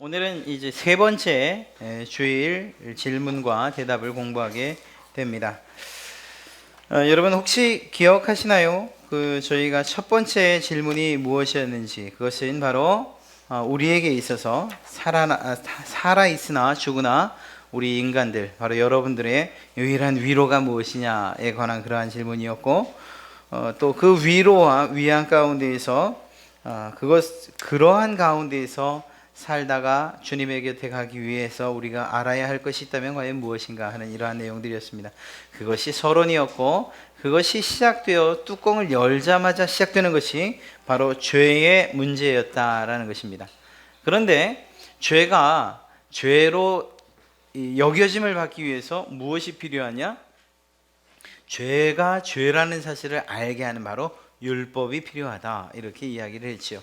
오늘은 이제 세 번째 주일 질문과 대답을 공부하게 됩니다. 여러분 혹시 기억하시나요? 저희가 첫 번째 질문이 무엇이었는지. 그것은 바로 우리에게 있어서 살아 있으나 죽으나 우리 인간들, 바로 여러분들의 유일한 위로가 무엇이냐에 관한 그러한 질문이었고, 또 그 위로와 위안 가운데에서 그러한 가운데에서 살다가 주님의 곁에 가기 위해서 우리가 알아야 할 것이 있다면 과연 무엇인가 하는 이러한 내용들이었습니다. 그것이 서론이었고, 그것이 시작되어 뚜껑을 열자마자 시작되는 것이 바로 죄의 문제였다라는 것입니다. 그런데 죄가 죄로 여겨짐을 받기 위해서 무엇이 필요하냐? 죄가 죄라는 사실을 알게 하는 바로 율법이 필요하다, 이렇게 이야기를 했지요.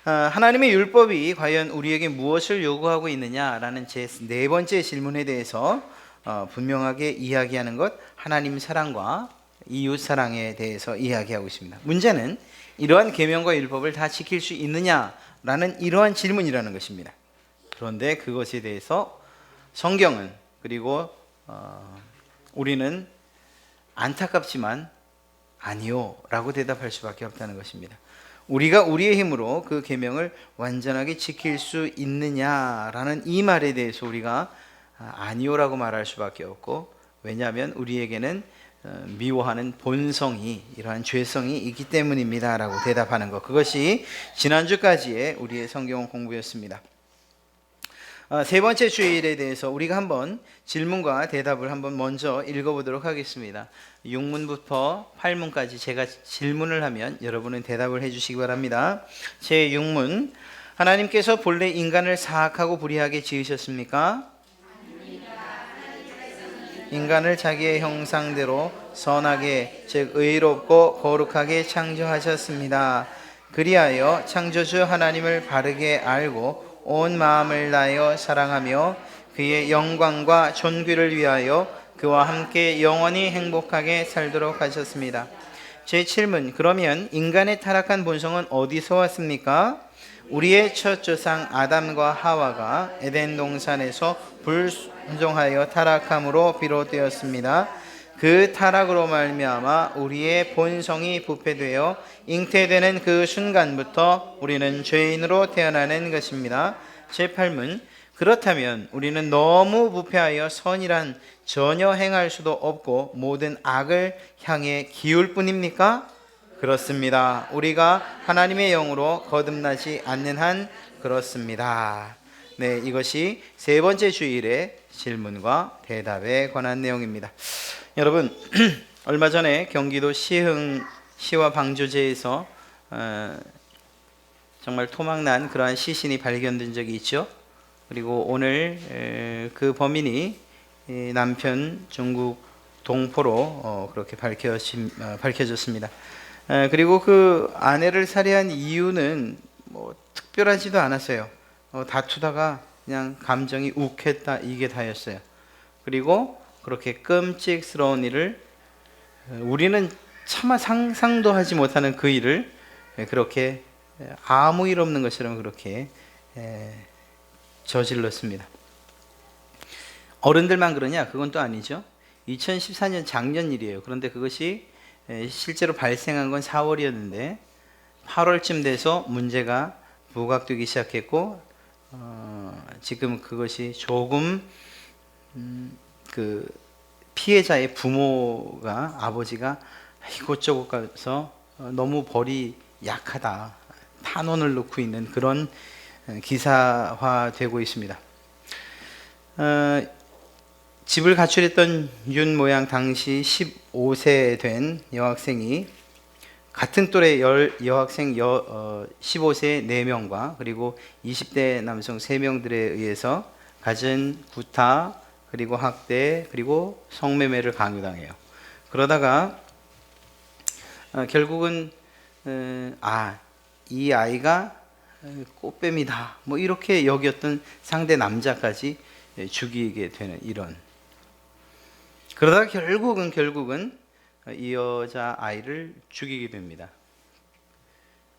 하나님의 율법이 과연 우리에게 무엇을 요구하고 있느냐라는 제 네 번째 질문에 대해서 분명하게 이야기하는 것, 하나님 사랑과 이웃 사랑에 대해서 이야기하고 있습니다. 문제는 이러한 계명과 율법을 다 지킬 수 있느냐라는 이러한 질문이라는 것입니다. 그런데 그것에 대해서 성경은, 그리고 우리는 안타깝지만 아니요 라고 대답할 수밖에 없다는 것입니다. 우리가 우리의 힘으로 그 계명을 완전하게 지킬 수 있느냐라는 이 말에 대해서 우리가 아니요라고 말할 수밖에 없고, 왜냐하면 우리에게는 미워하는 본성이, 이러한 죄성이 있기 때문입니다 라고 대답하는 것, 그것이 지난주까지의 우리의 성경 공부였습니다. 세 번째 주일에 대해서 우리가 한번 질문과 대답을 한번 먼저 읽어보도록 하겠습니다. 6문부터 8문까지 제가 질문을 하면 여러분은 대답을 해주시기 바랍니다. 제 6문, 하나님께서 본래 인간을 사악하고 불의하게 지으셨습니까? 인간을 자기의 형상대로 선하게, 즉 의롭고 거룩하게 창조하셨습니다. 그리하여 창조주 하나님을 바르게 알고 온 마음을 다하여 사랑하며 그의 영광과 존귀를 위하여 그와 함께 영원히 행복하게 살도록 하셨습니다. 제7문, 그러면 인간의 타락한 본성은 어디서 왔습니까? 우리의 첫 조상 아담과 하와가 에덴 동산에서 불순종하여 타락함으로 비롯되었습니다. 그 타락으로 말미암아 우리의 본성이 부패되어 잉태되는 그 순간부터 우리는 죄인으로 태어나는 것입니다. 제8문, 그렇다면 우리는 너무 부패하여 선이란 전혀 행할 수도 없고 모든 악을 향해 기울 뿐입니까? 그렇습니다. 우리가 하나님의 영으로 거듭나지 않는 한 그렇습니다. 네, 이것이 세 번째 주일의 질문과 대답에 관한 내용입니다. 여러분, 얼마 전에 경기도 시와 방조제에서 정말 토막난 그러한 시신이 발견된 적이 있죠. 그리고 오늘 그 범인이 남편 중국 동포로 그렇게 밝혀졌습니다. 그리고 그 아내를 살해한 이유는 뭐 특별하지도 않았어요. 다투다가 그냥 감정이 욱했다, 이게 다였어요. 그리고 그렇게 끔찍스러운 일을, 우리는 차마 상상도 하지 못하는 그 일을 그렇게 아무 일 없는 것처럼 그렇게 저질렀습니다. 어른들만 그러냐? 그건 또 아니죠. 2014년 작년 일이에요. 그런데 그것이 실제로 발생한 건 4월이었는데 8월쯤 돼서 문제가 부각되기 시작했고, 지금 그것이 조금 그 피해자의 부모가, 아버지가 이곳저곳 가서 너무 벌이 약하다, 탄원을 넣고 있는 그런 기사화되고 있습니다. 집을 가출했던 윤 모양 당시 15세 된 여학생이 같은 또래 여학생 15세 4명과 그리고 20대 남성 3명들에 의해서 갖은 구타, 그리고 학대, 그리고 성매매를 강요당해요. 그러다가 결국은 이 아이가 꽃뱀이다, 뭐 이렇게 여겼던 상대 남자까지 죽이게 되는 이런. 그러다가 결국은 이 여자 아이를 죽이게 됩니다.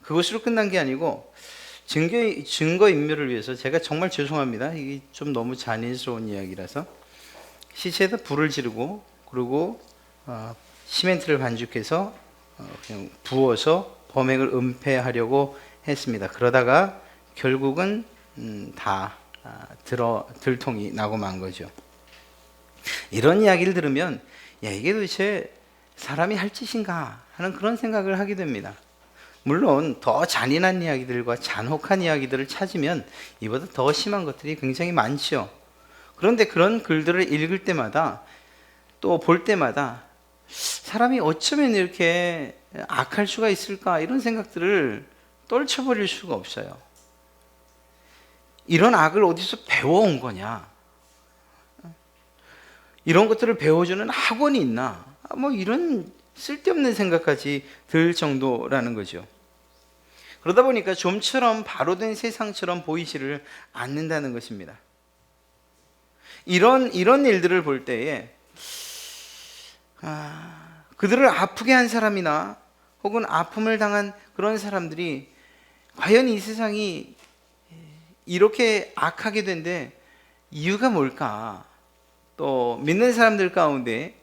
그것으로 끝난 게 아니고 증거 인멸을 위해서 제가 정말 죄송합니다. 이게 좀 너무 잔인스러운 이야기라서 시체에다 불을 지르고 그리고 시멘트를 반죽해서 그냥 부어서 범행을 은폐하려고 했습니다. 그러다가 결국은 다 들통이 나고 만 거죠. 이런 이야기를 들으면 야, 이게 도대체 사람이 할 짓인가 하는 그런 생각을 하게 됩니다. 물론 더 잔인한 이야기들과 잔혹한 이야기들을 찾으면 이보다 더 심한 것들이 굉장히 많죠. 그런데 그런 글들을 읽을 때마다 또 볼 때마다 사람이 어쩌면 이렇게 악할 수가 있을까 이런 생각들을 떨쳐버릴 수가 없어요. 이런 악을 어디서 배워온 거냐? 이런 것들을 배워주는 학원이 있나? 뭐 이런 쓸데없는 생각까지 들 정도라는 거죠. 그러다 보니까 좀처럼 바로 된 세상처럼 보이지를 않는다는 것입니다. 이런 일들을 볼 때에 그들을 아프게 한 사람이나 혹은 아픔을 당한 그런 사람들이 과연 이 세상이 이렇게 악하게 된데 이유가 뭘까? 또 믿는 사람들 가운데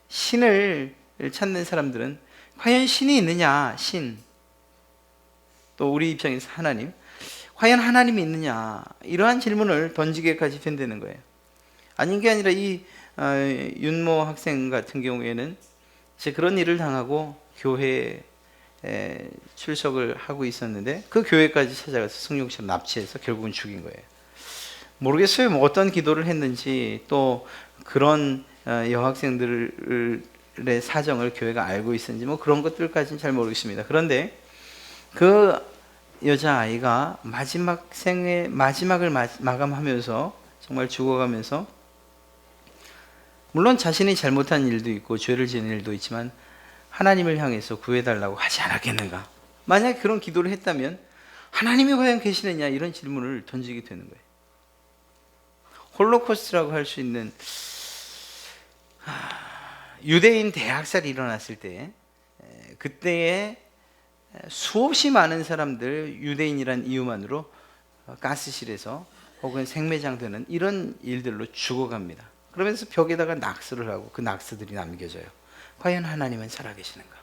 신을 찾는 사람들은 과연 신이 있느냐? 신. 또 우리 입장에서 하나님. 과연 하나님이 있느냐? 이러한 질문을 던지게까지 된다는 거예요. 아닌 게 아니라 이 윤모 학생 같은 경우에는 이제 그런 일을 당하고 교회에 출석을 하고 있었는데 그 교회까지 찾아가서 성령처럼 납치해서 결국은 죽인 거예요. 모르겠어요. 뭐 어떤 기도를 했는지 또 그런 여학생들의 사정을 교회가 알고 있었는지 뭐 그런 것들까지는 잘 모르겠습니다. 그런데 그 여자아이가 마지막을 마감하면서 정말 죽어가면서 물론 자신이 잘못한 일도 있고 죄를 지은 일도 있지만 하나님을 향해서 구해달라고 하지 않았겠는가? 만약에 그런 기도를 했다면 하나님이 과연 계시느냐 이런 질문을 던지게 되는 거예요. 홀로코스트라고 할 수 있는 유대인 대학살이 일어났을 때 그때에 수없이 많은 사람들 유대인이란 이유만으로 가스실에서 혹은 생매장되는 이런 일들로 죽어갑니다. 그러면서 벽에다가 낙서를 하고 그 낙서들이 남겨져요. 과연 하나님은 살아계시는가?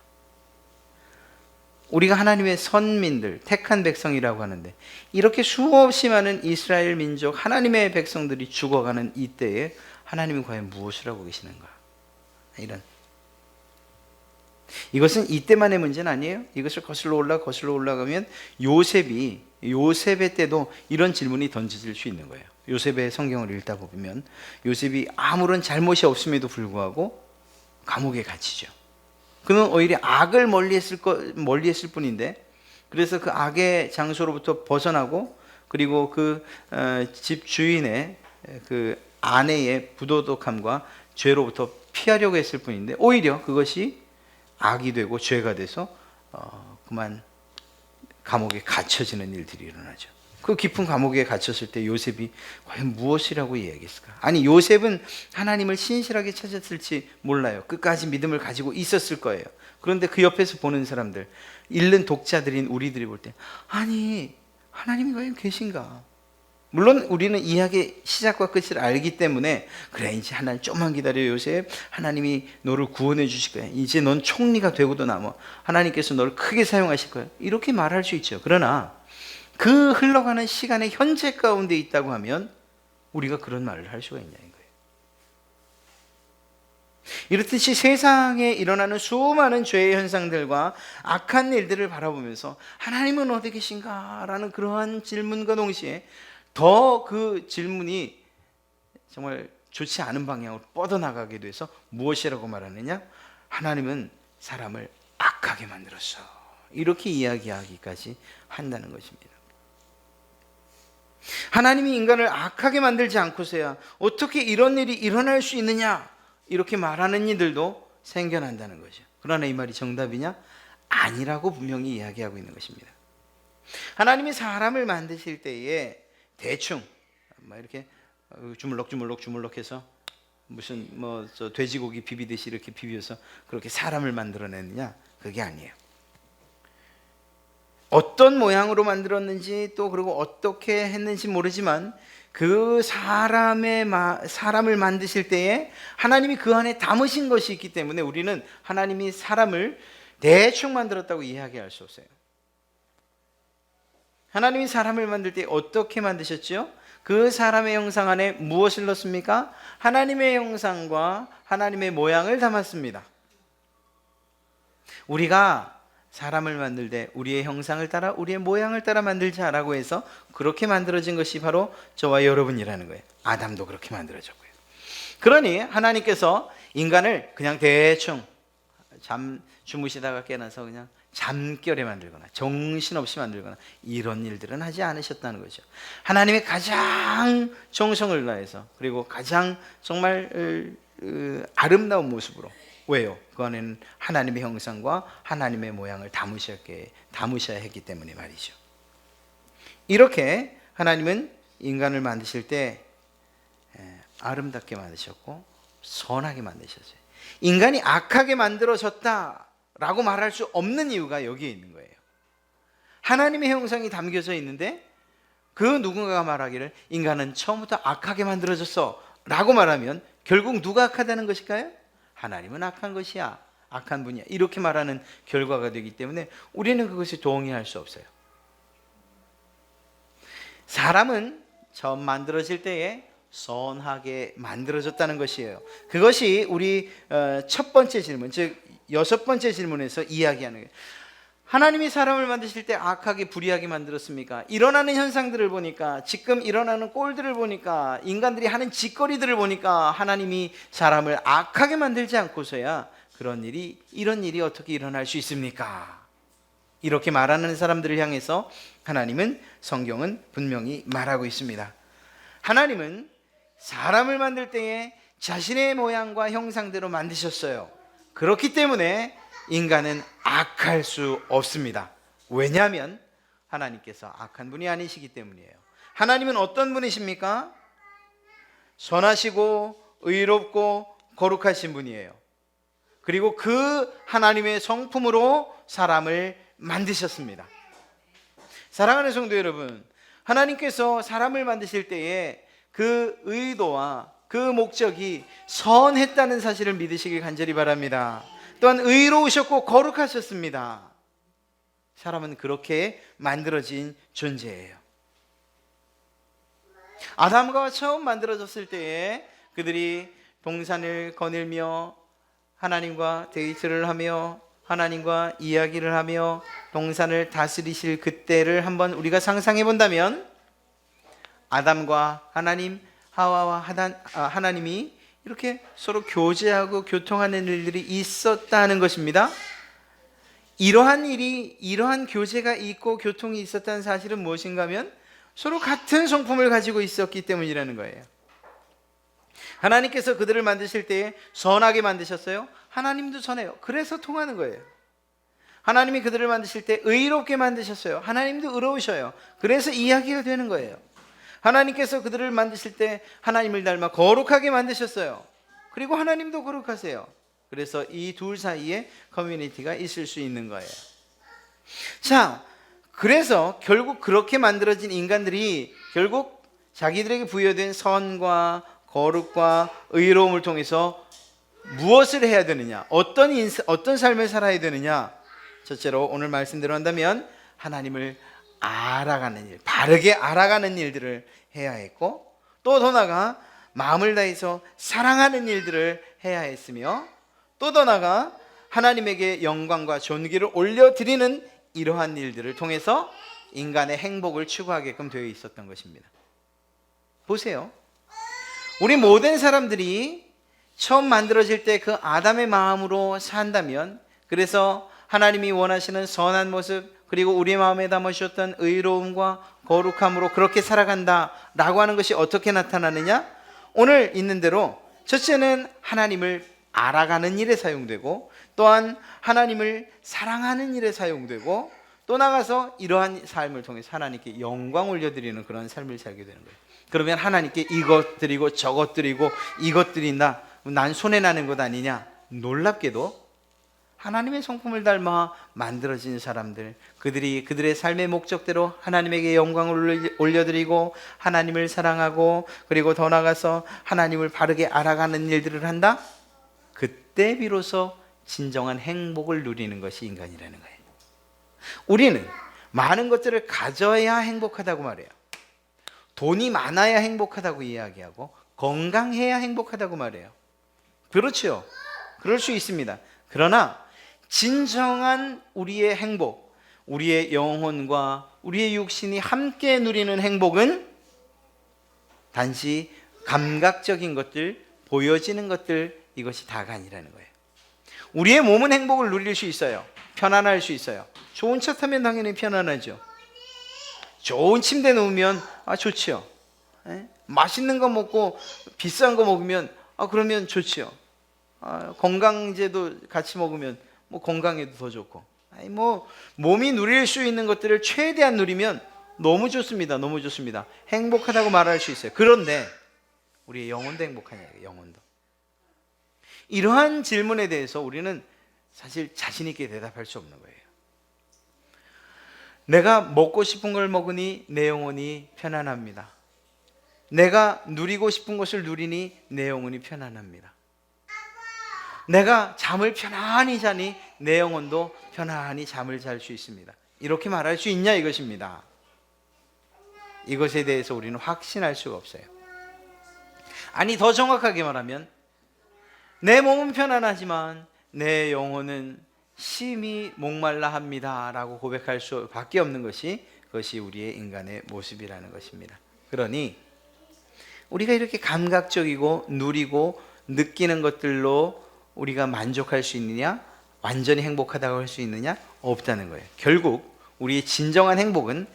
우리가 하나님의 선민들, 택한 백성이라고 하는데 이렇게 수없이 많은 이스라엘 민족, 하나님의 백성들이 죽어가는 이때에 하나님은 과연 무엇을 하고 계시는가? 이것은 이때만의 문제는 아니에요. 이것을 거슬러 올라가면 요셉의 때도 이런 질문이 던져질 수 있는 거예요. 요셉의 성경을 읽다 보면 요셉이 아무런 잘못이 없음에도 불구하고 감옥에 갇히죠. 그는 오히려 악을 멀리했을 뿐인데 그래서 그 악의 장소로부터 벗어나고 그리고 그 집 주인의 그 아내의 부도덕함과 죄로부터 피하려고 했을 뿐인데 오히려 그것이 악이 되고 죄가 돼서 그만 감옥에 갇혀지는 일들이 일어나죠. 그 깊은 감옥에 갇혔을 때 요셉이 과연 무엇이라고 이야기했을까? 아니 요셉은 하나님을 신실하게 찾았을지 몰라요. 끝까지 믿음을 가지고 있었을 거예요. 그런데 그 옆에서 보는 사람들, 읽는 독자들인 우리들이 볼 때 아니 하나님이 과연 계신가? 물론 우리는 이야기의 시작과 끝을 알기 때문에 그래 이제 하나님 좀만 기다려 요셉, 하나님이 너를 구원해 주실 거야. 이제 넌 총리가 되고도 남아. 하나님께서 너를 크게 사용하실 거야. 이렇게 말할 수 있죠. 그러나 그 흘러가는 시간의 현재 가운데 있다고 하면 우리가 그런 말을 할 수가 있냐는 거예요. 이렇듯이 세상에 일어나는 수많은 죄의 현상들과 악한 일들을 바라보면서 하나님은 어디 계신가? 라는 그러한 질문과 동시에 더 그 질문이 정말 좋지 않은 방향으로 뻗어나가게 돼서 무엇이라고 말하느냐? 하나님은 사람을 악하게 만들었어. 이렇게 이야기하기까지 한다는 것입니다. 하나님이 인간을 악하게 만들지 않고서야 어떻게 이런 일이 일어날 수 있느냐? 이렇게 말하는 이들도 생겨난다는 거죠. 그러나 이 말이 정답이냐? 아니라고 분명히 이야기하고 있는 것입니다. 하나님이 사람을 만드실 때에 대충 이렇게 주물럭해서 무슨 돼지고기 비비듯이 이렇게 비벼서 그렇게 사람을 만들어내느냐? 그게 아니에요. 어떤 모양으로 만들었는지 또 그리고 어떻게 했는지 모르지만 그 사람을 만드실 때에 하나님이 그 안에 담으신 것이 있기 때문에 우리는 하나님이 사람을 대충 만들었다고 이야기할 수 없어요. 하나님이 사람을 만들 때 어떻게 만드셨죠? 그 사람의 형상 안에 무엇을 넣습니까? 하나님의 형상과 하나님의 모양을 담았습니다. 우리가 사람을 만들 때 우리의 형상을 따라 우리의 모양을 따라 만들자라고 해서 그렇게 만들어진 것이 바로 저와 여러분이라는 거예요. 아담도 그렇게 만들어졌고요. 그러니 하나님께서 인간을 그냥 대충 주무시다가 깨어나서 그냥 잠결에 만들거나 정신없이 만들거나 이런 일들은 하지 않으셨다는 거죠. 하나님의 가장 정성을 다해서 그리고 가장 정말 아름다운 모습으로, 왜요? 그 안에는 하나님의 형상과 하나님의 모양을 담으셔야 했기 때문에 말이죠. 이렇게 하나님은 인간을 만드실 때 아름답게 만드셨고 선하게 만드셨어요. 인간이 악하게 만들어졌다라고 말할 수 없는 이유가 여기에 있는 거예요. 하나님의 형상이 담겨져 있는데 그 누군가가 말하기를 인간은 처음부터 악하게 만들어졌어 라고 말하면 결국 누가 악하다는 것일까요? 하나님은 악한 것이야, 악한 분이야, 이렇게 말하는 결과가 되기 때문에 우리는 그것을 동의할 수 없어요. 사람은 처음 만들어질 때에 선하게 만들어졌다는 것이에요. 그것이 우리 첫 번째 질문, 즉 여섯 번째 질문에서 이야기하는 거예요. 하나님이 사람을 만드실 때 악하게 불의하게 만들었습니까? 일어나는 현상들을 보니까, 지금 일어나는 꼴들을 보니까, 인간들이 하는 짓거리들을 보니까 하나님이 사람을 악하게 만들지 않고서야 이런 일이 어떻게 일어날 수 있습니까? 이렇게 말하는 사람들을 향해서 하나님은, 성경은 분명히 말하고 있습니다. 하나님은 사람을 만들 때에 자신의 모양과 형상대로 만드셨어요. 그렇기 때문에 인간은 악할 수 없습니다. 왜냐하면 하나님께서 악한 분이 아니시기 때문이에요. 하나님은 어떤 분이십니까? 선하시고 의롭고 거룩하신 분이에요. 그리고 그 하나님의 성품으로 사람을 만드셨습니다. 사랑하는 성도 여러분, 하나님께서 사람을 만드실 때에 그 의도와 그 목적이 선했다는 사실을 믿으시길 간절히 바랍니다. 또한 의로우셨고 거룩하셨습니다. 사람은 그렇게 만들어진 존재예요. 아담과 처음 만들어졌을 때에 그들이 동산을 거닐며 하나님과 데이트를 하며 하나님과 이야기를 하며 동산을 다스리실 그때를 한번 우리가 상상해 본다면, 아담과 하나님, 하와와 하나님이 이렇게 서로 교제하고 교통하는 일들이 있었다는 것입니다. 이러한 교제가 있고 교통이 있었다는 사실은 무엇인가 하면 서로 같은 성품을 가지고 있었기 때문이라는 거예요. 하나님께서 그들을 만드실 때에 선하게 만드셨어요. 하나님도 선해요. 그래서 통하는 거예요. 하나님이 그들을 만드실 때 의롭게 만드셨어요. 하나님도 의로우셔요. 그래서 이야기가 되는 거예요. 하나님께서 그들을 만드실 때 하나님을 닮아 거룩하게 만드셨어요. 그리고 하나님도 거룩하세요. 그래서 이 둘 사이에 커뮤니티가 있을 수 있는 거예요. 자, 그래서 결국 그렇게 만들어진 인간들이 결국 자기들에게 부여된 선과 거룩과 의로움을 통해서 무엇을 해야 되느냐, 어떤 삶을 살아야 되느냐. 첫째로 오늘 말씀대로 한다면 하나님을 알아가는 일, 바르게 알아가는 일들을 해야 했고, 또 더 나아가 마음을 다해서 사랑하는 일들을 해야 했으며, 또 더 나아가 하나님에게 영광과 존귀를 올려드리는 이러한 일들을 통해서 인간의 행복을 추구하게끔 되어 있었던 것입니다. 보세요. 우리 모든 사람들이 처음 만들어질 때 그 아담의 마음으로 산다면, 그래서 하나님이 원하시는 선한 모습, 그리고 우리 마음에 담으셨던 의로움과 거룩함으로 그렇게 살아간다라고 하는 것이 어떻게 나타나느냐? 오늘 있는 대로 첫째는 하나님을 알아가는 일에 사용되고, 또한 하나님을 사랑하는 일에 사용되고, 또 나가서 이러한 삶을 통해서 하나님께 영광 올려드리는 그런 삶을 살게 되는 거예요. 그러면 하나님께 이것 드리고 저것 드리고 이것 드린다, 난 손해나는 것 아니냐? 놀랍게도 하나님의 성품을 닮아 만들어진 사람들, 그들이 그들의 삶의 목적대로 하나님에게 영광을 올려드리고 하나님을 사랑하고 그리고 더 나아가서 하나님을 바르게 알아가는 일들을 한다? 그때 비로소 진정한 행복을 누리는 것이 인간이라는 거예요. 우리는 많은 것들을 가져야 행복하다고 말해요. 돈이 많아야 행복하다고 이야기하고 건강해야 행복하다고 말해요. 그렇죠. 그럴 수 있습니다. 그러나 진정한 우리의 행복, 우리의 영혼과 우리의 육신이 함께 누리는 행복은 단지 감각적인 것들, 보여지는 것들, 이것이 다가 아니라는 거예요. 우리의 몸은 행복을 누릴 수 있어요. 편안할 수 있어요. 좋은 차 타면 당연히 편안하죠. 좋은 침대 누우면 좋지요. 맛있는 거 먹고 비싼 거 먹으면 그러면 좋지요. 건강제도 같이 먹으면 건강에도 더 좋고, 몸이 누릴 수 있는 것들을 최대한 누리면 너무 좋습니다. 너무 좋습니다. 행복하다고 말할 수 있어요. 그런데 우리의 영혼도 행복하냐, 영혼도. 이러한 질문에 대해서 우리는 사실 자신 있게 대답할 수 없는 거예요. 내가 먹고 싶은 걸 먹으니 내 영혼이 편안합니다. 내가 누리고 싶은 것을 누리니 내 영혼이 편안합니다. 내가 잠을 편안히 자니 내 영혼도 편안히 잠을 잘 수 있습니다. 이렇게 말할 수 있냐 이것입니다. 이것에 대해서 우리는 확신할 수가 없어요. 아니, 더 정확하게 말하면 내 몸은 편안하지만 내 영혼은 심히 목말라 합니다 라고 고백할 수밖에 없는 것이, 그것이 우리의 인간의 모습이라는 것입니다. 그러니 우리가 이렇게 감각적이고 누리고 느끼는 것들로 우리가 만족할 수 있느냐, 완전히 행복하다고 할 수 있느냐? 없다는 거예요. 결국 우리의 진정한 행복은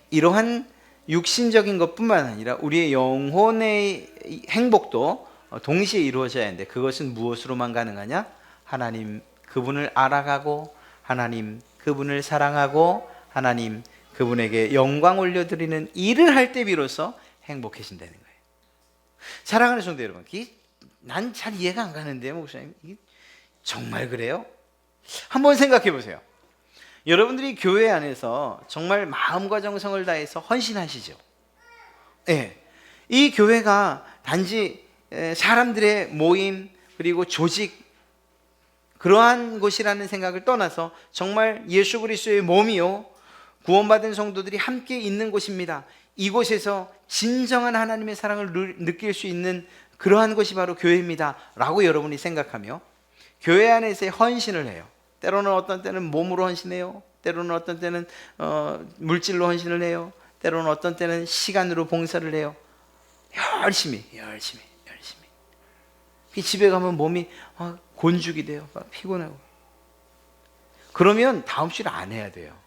이러한 육신적인 것뿐만 아니라 우리의 영혼의 행복도 동시에 이루어져야 하는데, 그것은 무엇으로만 가능하냐? 하나님 그분을 알아가고 하나님 그분을 사랑하고 하나님 그분에게 영광 올려드리는 일을 할 때 비로소 행복해진다는 거예요. 사랑하는 성도 여러분, 난 잘 이해가 안 가는데요, 목사님. 이게 정말 그래요? 한번 생각해 보세요. 여러분들이 교회 안에서 정말 마음과 정성을 다해서 헌신하시죠. 네. 이 교회가 단지 사람들의 모임 그리고 조직, 그러한 곳이라는 생각을 떠나서 정말 예수 그리스도의 몸이요, 구원받은 성도들이 함께 있는 곳입니다. 이곳에서 진정한 하나님의 사랑을 느낄 수 있는 그러한 곳이 바로 교회입니다 라고 여러분이 생각하며 교회 안에서의 헌신을 해요. 때로는 어떤 때는 몸으로 헌신해요. 때로는 어떤 때는 물질로 헌신을 해요. 때로는 어떤 때는 시간으로 봉사를 해요. 열심히 집에 가면 몸이 곤죽이 돼요. 피곤하고. 그러면 다음 주를 안 해야 돼요.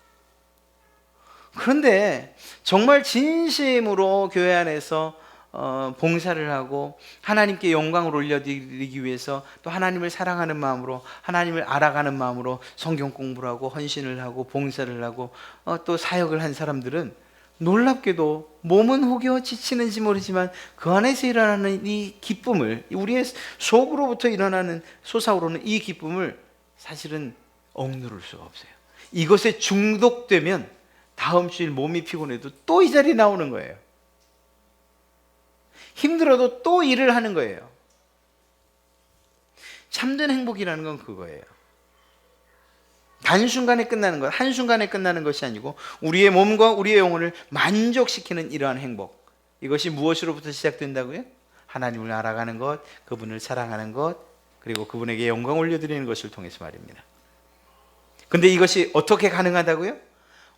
그런데 정말 진심으로 교회 안에서 봉사를 하고 하나님께 영광을 올려드리기 위해서, 또 하나님을 사랑하는 마음으로, 하나님을 알아가는 마음으로 성경 공부를 하고 헌신을 하고 봉사를 하고 또 사역을 한 사람들은 놀랍게도 몸은 혹여 지치는지 모르지만 그 안에서 일어나는 이 기쁨을, 우리의 속으로부터 일어나는 솟아오르는 이 기쁨을 사실은 억누를 수가 없어요. 이것에 중독되면 다음 주일 몸이 피곤해도 또 이 자리에 나오는 거예요. 힘들어도 또 일을 하는 거예요. 참된 행복이라는 건 그거예요. 단순간에 끝나는 것, 한순간에 끝나는 것이 아니고 우리의 몸과 우리의 영혼을 만족시키는 이러한 행복, 이것이 무엇으로부터 시작된다고요? 하나님을 알아가는 것, 그분을 사랑하는 것, 그리고 그분에게 영광 올려드리는 것을 통해서 말입니다. 근데 이것이 어떻게 가능하다고요?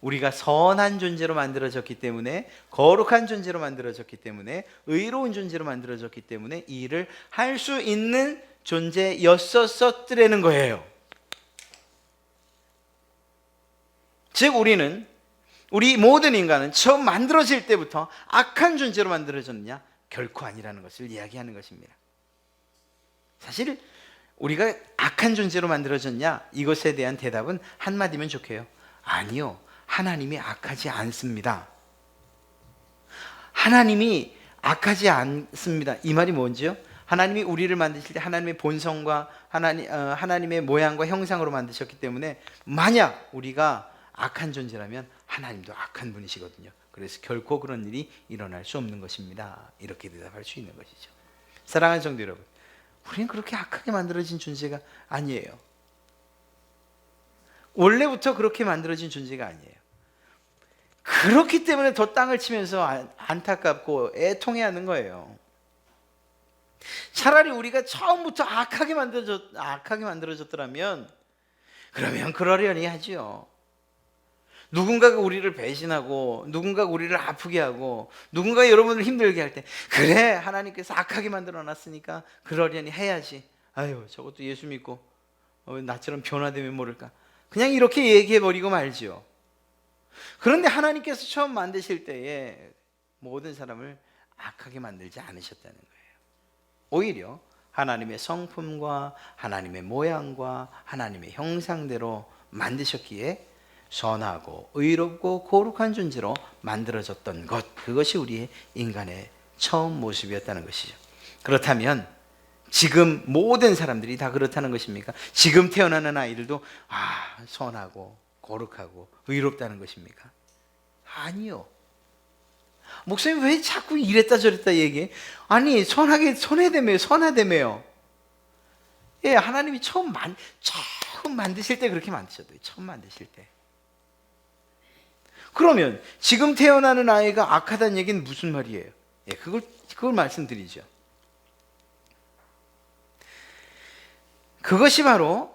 우리가 선한 존재로 만들어졌기 때문에, 거룩한 존재로 만들어졌기 때문에, 의로운 존재로 만들어졌기 때문에 이 일을 할 수 있는 존재였었더라는 거예요. 즉 우리 모든 인간은 처음 만들어질 때부터 악한 존재로 만들어졌느냐? 결코 아니라는 것을 이야기하는 것입니다. 사실 우리가 악한 존재로 만들어졌냐? 이것에 대한 대답은 한마디면 좋게요. 아니요, 하나님이 악하지 않습니다. 하나님이 악하지 않습니다. 이 말이 뭔지요? 하나님이 우리를 만드실 때 하나님의 본성과 하나님의 모양과 형상으로 만드셨기 때문에 만약 우리가 악한 존재라면 하나님도 악한 분이시거든요. 그래서 결코 그런 일이 일어날 수 없는 것입니다. 이렇게 대답할 수 있는 것이죠. 사랑하는 성도 여러분, 우리는 그렇게 악하게 만들어진 존재가 아니에요. 원래부터 그렇게 만들어진 존재가 아니에요. 그렇기 때문에 더 땅을 치면서 안타깝고 애통해하는 거예요. 차라리 우리가 처음부터 악하게 만들어졌더라면 그러면 그러려니 하지요. 누군가가 우리를 배신하고 누군가가 우리를 아프게 하고 누군가가 여러분을 힘들게 할 때 그래 하나님께서 악하게 만들어놨으니까 그러려니 해야지. 아유 저것도 예수 믿고 나처럼 변화되면 모를까. 그냥 이렇게 얘기해버리고 말지요. 그런데 하나님께서 처음 만드실 때에 모든 사람을 악하게 만들지 않으셨다는 거예요. 오히려 하나님의 성품과 하나님의 모양과 하나님의 형상대로 만드셨기에 선하고 의롭고 거룩한 존재로 만들어졌던 것, 그것이 우리의 인간의 처음 모습이었다는 것이죠. 그렇다면 지금 모든 사람들이 다 그렇다는 것입니까? 지금 태어나는 아이들도 선하고 거룩하고 의롭다는 것입니까? 아니요. 목사님 왜 자꾸 이랬다 저랬다 얘기해? 아니 선하다며요. 예, 하나님이 처음 만드실 때 그렇게 만드셨대요. 처음 만드실 때. 그러면 지금 태어나는 아이가 악하다는 얘기는 무슨 말이에요? 예, 그걸 말씀드리죠. 그것이 바로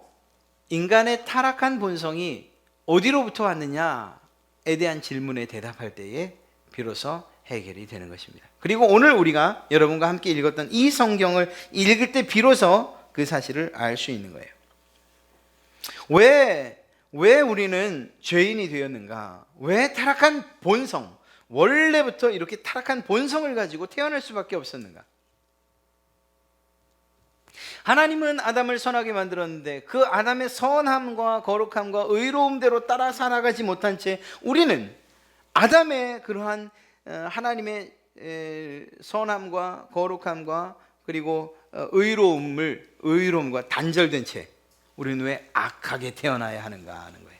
인간의 타락한 본성이 어디로부터 왔느냐에 대한 질문에 대답할 때에 비로소 해결이 되는 것입니다. 그리고 오늘 우리가 여러분과 함께 읽었던 이 성경을 읽을 때 비로소 그 사실을 알 수 있는 거예요. 왜 우리는 죄인이 되었는가? 왜 타락한 본성, 원래부터 이렇게 타락한 본성을 가지고 태어날 수밖에 없었는가? 하나님은 아담을 선하게 만들었는데 그 아담의 선함과 거룩함과 의로움대로 따라 살아가지 못한 채 우리는 아담의 그러한 하나님의 선함과 거룩함과 그리고 의로움과 단절된 채 우리는 왜 악하게 태어나야 하는가 하는 거예요.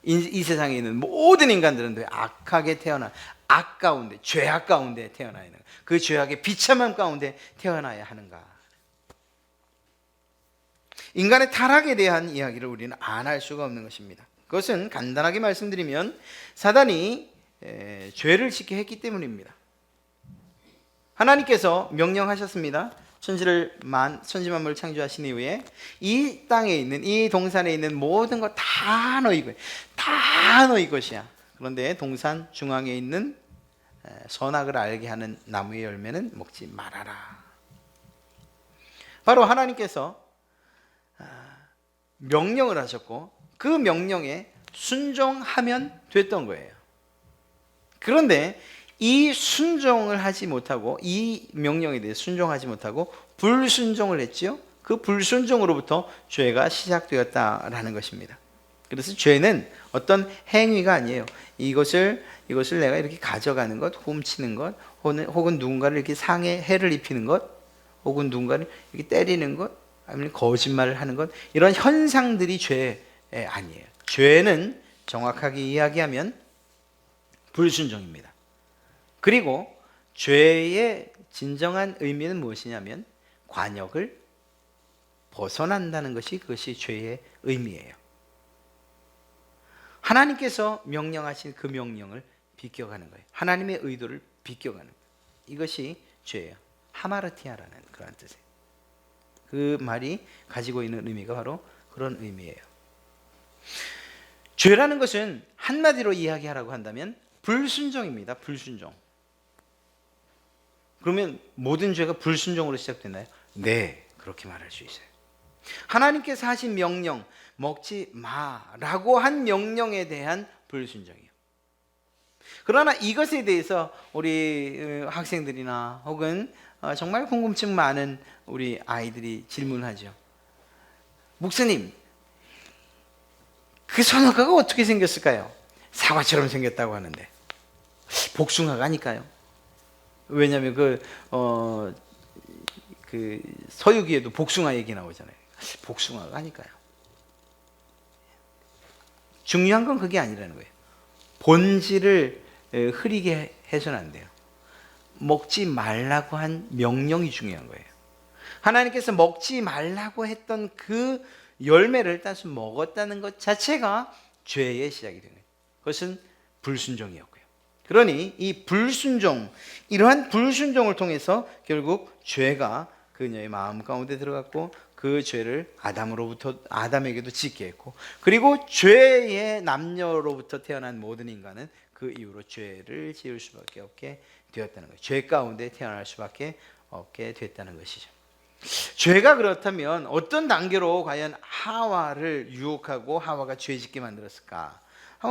이 세상에 있는 모든 인간들은 왜 악하게 악 가운데, 죄악 가운데 태어나야 하는가? 그 죄악의 비참함 가운데 태어나야 하는가? 인간의 타락에 대한 이야기를 우리는 안 할 수가 없는 것입니다. 그것은 간단하게 말씀드리면 사단이 죄를 짓게 했기 때문입니다. 하나님께서 명령하셨습니다. 천지 만물을 창조하신 이후에 이 땅에 있는, 이 동산에 있는 모든 것 다 너희 거야. 다 너희 것이야. 그런데 동산 중앙에 있는 선악을 알게 하는 나무의 열매는 먹지 말아라. 바로 하나님께서 명령을 하셨고 그 명령에 순종하면 됐던 거예요. 그런데 이 순종을 하지 못하고 이 명령에 대해 순종하지 못하고 불순종을 했지요. 그 불순종으로부터 죄가 시작되었다라는 것입니다. 그래서 죄는 어떤 행위가 아니에요. 이것을 내가 이렇게 가져가는 것, 훔치는 것, 혹은 누군가를 이렇게 해를 입히는 것, 혹은 누군가를 이렇게 때리는 것, 아니면 거짓말을 하는 것, 이런 현상들이 죄 아니에요. 죄는 정확하게 이야기하면 불순종입니다. 그리고 죄의 진정한 의미는 무엇이냐면 관역을 벗어난다는 것이 그것이 죄의 의미예요. 하나님께서 명령하신 그 명령을 비껴가는 거예요. 하나님의 의도를 비껴가는 거예요. 이것이 죄예요. 하마르티아라는 그런 뜻이에요. 그 말이 가지고 있는 의미가 바로 그런 의미예요. 죄라는 것은 한마디로 이야기하라고 한다면 불순종입니다. 불순종. 그러면 모든 죄가 불순종으로 시작되나요? 네, 그렇게 말할 수 있어요. 하나님께서 하신 명령, 먹지 마라고 한 명령에 대한 불순종이에요. 그러나 이것에 대해서 우리 학생들이나 혹은 정말 궁금증 많은 우리 아이들이 질문하죠. 목사님, 그 선악과가 어떻게 생겼을까요? 사과처럼 생겼다고 하는데 복숭아가 아닐까요? 왜냐하면 그 그 서유기에도 복숭아 얘기 나오잖아요. 복숭아가 아닐까요? 중요한 건 그게 아니라는 거예요. 본질을 흐리게 해서는 안 돼요. 먹지 말라고 한 명령이 중요한 거예요. 하나님께서 먹지 말라고 했던 그 열매를 따서 먹었다는 것 자체가 죄의 시작이 되는 거예요. 그것은 불순종이었고요. 그러니 이 불순종, 이러한 불순종을 통해서 결국 죄가 그녀의 마음 가운데 들어갔고, 그 죄를 아담에게도 짓게 했고, 그리고 죄의 남녀로부터 태어난 모든 인간은 그 이후로 죄를 지을 수밖에 없게 되었다는 거예요. 죄 가운데 태어날 수밖에 없게 됐다는 것이죠. 죄가 그렇다면 어떤 단계로 과연 하와를 유혹하고 하와가 죄 짓게 만들었을까?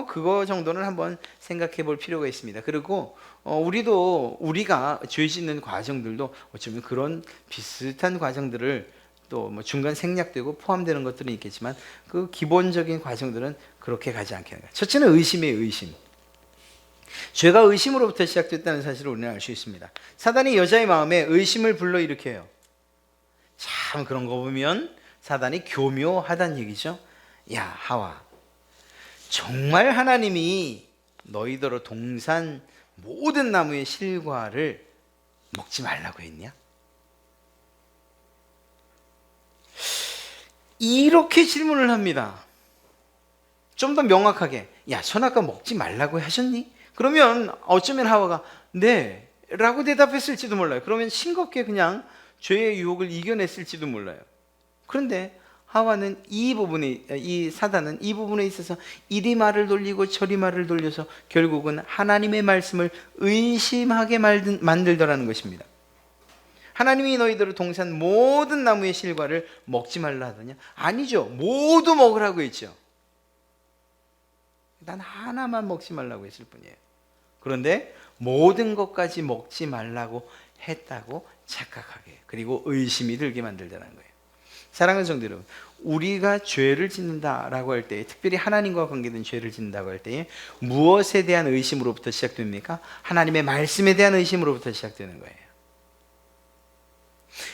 그거 정도는 한번 생각해 볼 필요가 있습니다. 그리고 우리가 죄 짓는 과정들도 어쩌면 그런 비슷한 과정들을 또 뭐 중간 생략되고 포함되는 것들은 있겠지만, 그 기본적인 과정들은 그렇게 가지 않게 하는 거예요. 첫째는 의심이에요. 의심. 죄가 의심으로부터 시작됐다는 사실을 우리는 알 수 있습니다. 사단이 여자의 마음에 의심을 불러일으켜요. 참, 그런 거 보면 사단이 교묘하다는 얘기죠. 야, 하와, 정말 하나님이 너희더러 동산 모든 나무의 실과를 먹지 말라고 했냐? 이렇게 질문을 합니다. 좀 더 명확하게, 야, 선악과 먹지 말라고 하셨니? 그러면 어쩌면 하와가 네 라고 대답했을지도 몰라요. 그러면 싱겁게 그냥 죄의 유혹을 이겨냈을지도 몰라요. 그런데 하와는 이 사단은 이 부분에 있어서 이리 말을 돌리고 저리 말을 돌려서 결국은 하나님의 말씀을 의심하게 만들더라는 것입니다. 하나님이 너희들을 동산 모든 나무의 실과를 먹지 말라 하더냐? 아니죠. 모두 먹으라고 했죠. 단 하나만 먹지 말라고 했을 뿐이에요. 그런데 모든 것까지 먹지 말라고 했다고 착각하게, 그리고 의심이 들게 만들더라는 거예요. 사랑하는 성도 여러분, 우리가 죄를 짓는다라고 할 때, 특별히 하나님과 관계된 죄를 짓는다고 할 때에 무엇에 대한 의심으로부터 시작됩니까? 하나님의 말씀에 대한 의심으로부터 시작되는 거예요.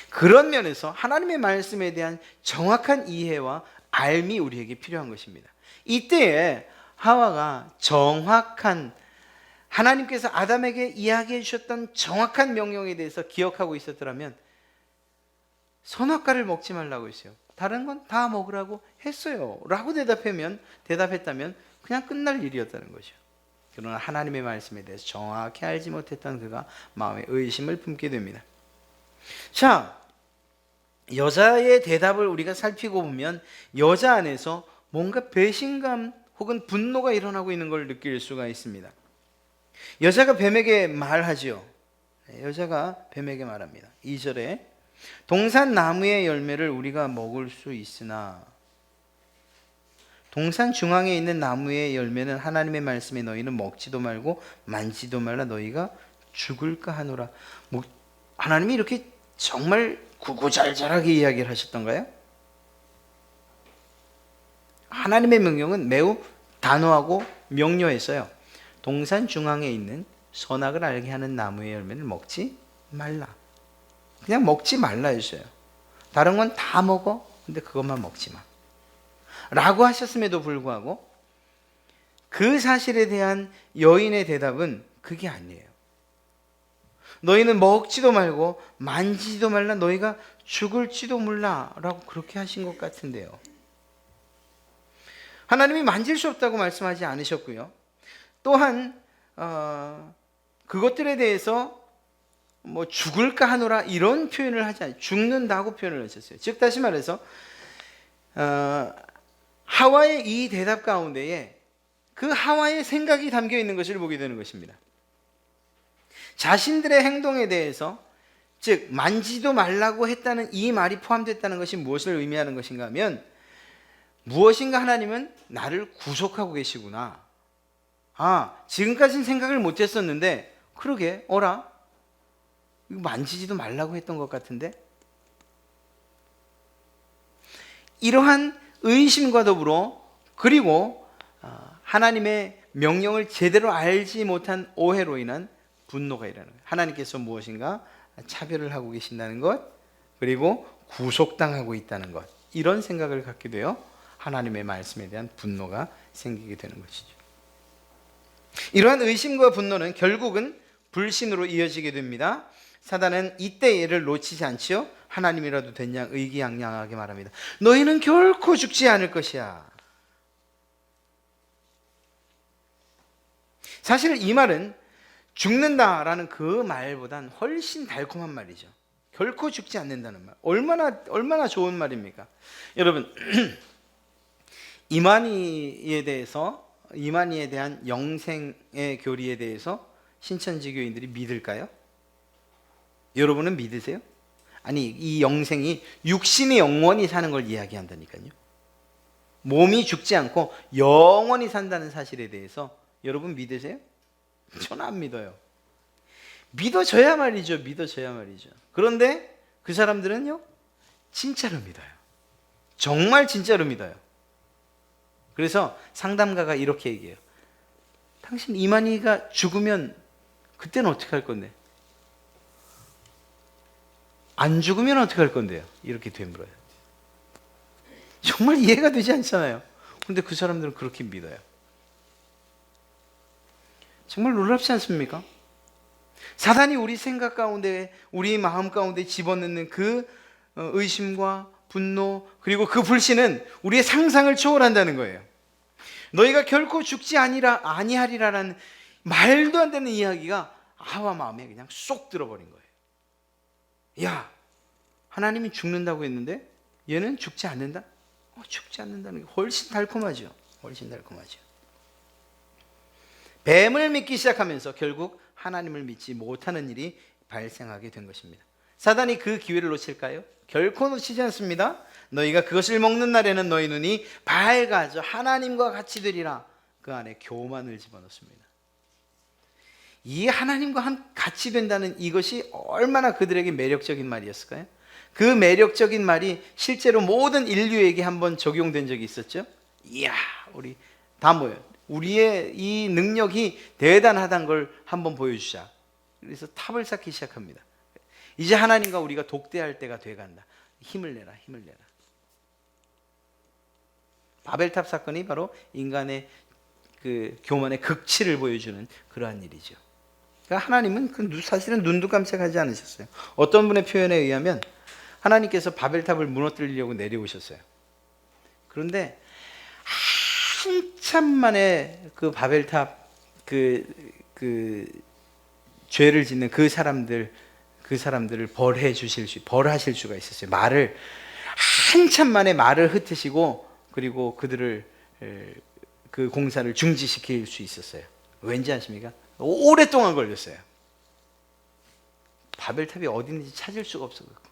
그런 면에서 하나님의 말씀에 대한 정확한 이해와 알미 우리에게 필요한 것입니다. 이때에 하와가 정확한, 하나님께서 아담에게 이야기해 주셨던 정확한 명령에 대해서 기억하고 있었더라면 선악과를 먹지 말라고 했어요. 다른 건 다 먹으라고 했어요 라고 대답했다면 그냥 끝날 일이었다는 거죠. 그러나 하나님의 말씀에 대해서 정확히 알지 못했던 그가 마음에 의심을 품게 됩니다. 자, 여자의 대답을 우리가 살피고 보면 여자 안에서 뭔가 배신감 혹은 분노가 일어나고 있는 걸 느낄 수가 있습니다. 여자가 뱀에게 말하지요. 여자가 뱀에게 말합니다. 2절에 동산 나무의 열매를 우리가 먹을 수 있으나 동산 중앙에 있는 나무의 열매는 하나님의 말씀에 너희는 먹지도 말고 만지도 말라 너희가 죽을까 하노라. 하나님이 이렇게 정말 구구절절하게 이야기를 하셨던가요? 하나님의 명령은 매우 단호하고 명료했어요. 동산 중앙에 있는 선악을 알게 하는 나무의 열매를 먹지 말라. 그냥 먹지 말라 했어요. 다른 건 다 먹어. 근데 그것만 먹지 마 라고 하셨음에도 불구하고 그 사실에 대한 여인의 대답은 그게 아니에요. 너희는 먹지도 말고 만지지도 말라 너희가 죽을지도 몰라 라고 그렇게 하신 것 같은데요. 하나님이 만질 수 없다고 말씀하지 않으셨고요. 또한 그것들에 대해서 뭐 죽을까 하노라 이런 표현을 하지 않아요. 죽는다고 표현을 하셨어요. 즉 다시 말해서 하와의 이 대답 가운데에 그 하와의 생각이 담겨 있는 것을 보게 되는 것입니다. 자신들의 행동에 대해서, 즉 만지도 말라고 했다는 이 말이 포함됐다는 것이 무엇을 의미하는 것인가 하면, 무엇인가 하나님은 나를 구속하고 계시구나. 지금까지는 생각을 못했었는데 그러게 어라? 이거 만지지도 말라고 했던 것 같은데? 이러한 의심과 더불어, 그리고 하나님의 명령을 제대로 알지 못한 오해로 인한 분노가 일어나는 거예요. 하나님께서 무엇인가 차별을 하고 계신다는 것, 그리고 구속당하고 있다는 것, 이런 생각을 갖게 되어 하나님의 말씀에 대한 분노가 생기게 되는 것이죠. 이러한 의심과 분노는 결국은 불신으로 이어지게 됩니다. 사단은 이때 얘를 놓치지 않지요. 하나님이라도 됐냐 의기양양하게 말합니다. 너희는 결코 죽지 않을 것이야. 사실 이 말은 죽는다라는 그 말보단 훨씬 달콤한 말이죠. 결코 죽지 않는다는 말. 얼마나 좋은 말입니까? 여러분, 이만희에 대한 영생의 교리에 대해서 신천지교인들이 믿을까요? 여러분은 믿으세요? 아니, 이 영생이 육신이 영원히 사는 걸 이야기한다니까요. 몸이 죽지 않고 영원히 산다는 사실에 대해서 여러분 믿으세요? 저는 안 믿어요. 믿어져야 말이죠. 그런데 그 사람들은요, 진짜로 믿어요. 정말 진짜로 믿어요. 그래서 상담가가 이렇게 얘기해요. 당신 이만희가 죽으면 그때는 어떻게 할 건데? 안 죽으면 어떻게 할 건데요? 이렇게 되물어요. 정말 이해가 되지 않잖아요. 그런데 그 사람들은 그렇게 믿어요. 정말 놀랍지 않습니까? 사단이 우리 생각 가운데, 우리 마음 가운데 집어넣는 그 의심과 분노, 그리고 그 불신은 우리의 상상을 초월한다는 거예요. 너희가 결코 죽지 아니하리라라는 말도 안 되는 이야기가 하와 마음에 그냥 쏙 들어버린 거예요. 야, 하나님이 죽는다고 했는데 얘는 죽지 않는다? 죽지 않는다는 게 훨씬 달콤하죠. 뱀을 믿기 시작하면서 결국 하나님을 믿지 못하는 일이 발생하게 된 것입니다. 사단이 그 기회를 놓칠까요? 결코 놓치지 않습니다. 너희가 그것을 먹는 날에는 너희 눈이 밝아져 하나님과 같이 되리라. 그 안에 교만을 집어넣습니다. 이 하나님과 같이 된다는 이것이 얼마나 그들에게 매력적인 말이었을까요? 그 매력적인 말이 실제로 모든 인류에게 한번 적용된 적이 있었죠. 이야, 우리 다 모여요. 우리의 이 능력이 대단하다는 걸 한번 보여주자. 그래서 탑을 쌓기 시작합니다. 이제 하나님과 우리가 독대할 때가 돼간다. 힘을 내라. 바벨탑 사건이 바로 인간의 그 교만의 극치를 보여주는 그러한 일이죠. 그러니까 하나님은 사실은 눈도 깜짝하지 않으셨어요. 어떤 분의 표현에 의하면 하나님께서 바벨탑을 무너뜨리려고 내려오셨어요. 그런데 한참 만에 그 바벨탑 그 죄를 짓는 그 사람들을 벌하실 수가 있었어요. 한참 만에 말을 흩으시고, 그리고 그들을 그 공사를 중지시킬 수 있었어요. 왠지 아십니까? 오랫동안 걸렸어요. 바벨탑이 어디 있는지 찾을 수가 없어갖고.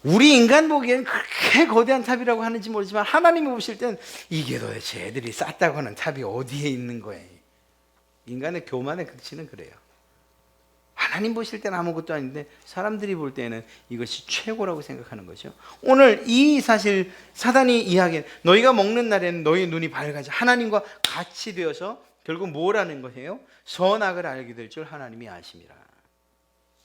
우리 인간 보기엔 그렇게 거대한 탑이라고 하는지 모르지만 하나님이 보실 땐 이게 도대체 애들이 쌓다고 하는 탑이 어디에 있는 거예요. 인간의 교만의 극치는 그래요. 하나님 보실 때는 아무것도 아닌데 사람들이 볼 때는 이것이 최고라고 생각하는 거죠. 오늘 이 사실 사단이 이야기한 너희가 먹는 날에는 너희 눈이 밝아져 하나님과 같이 되어서 결국 뭐라는 거예요? 선악을 알게 될 줄 하나님이 아심이라.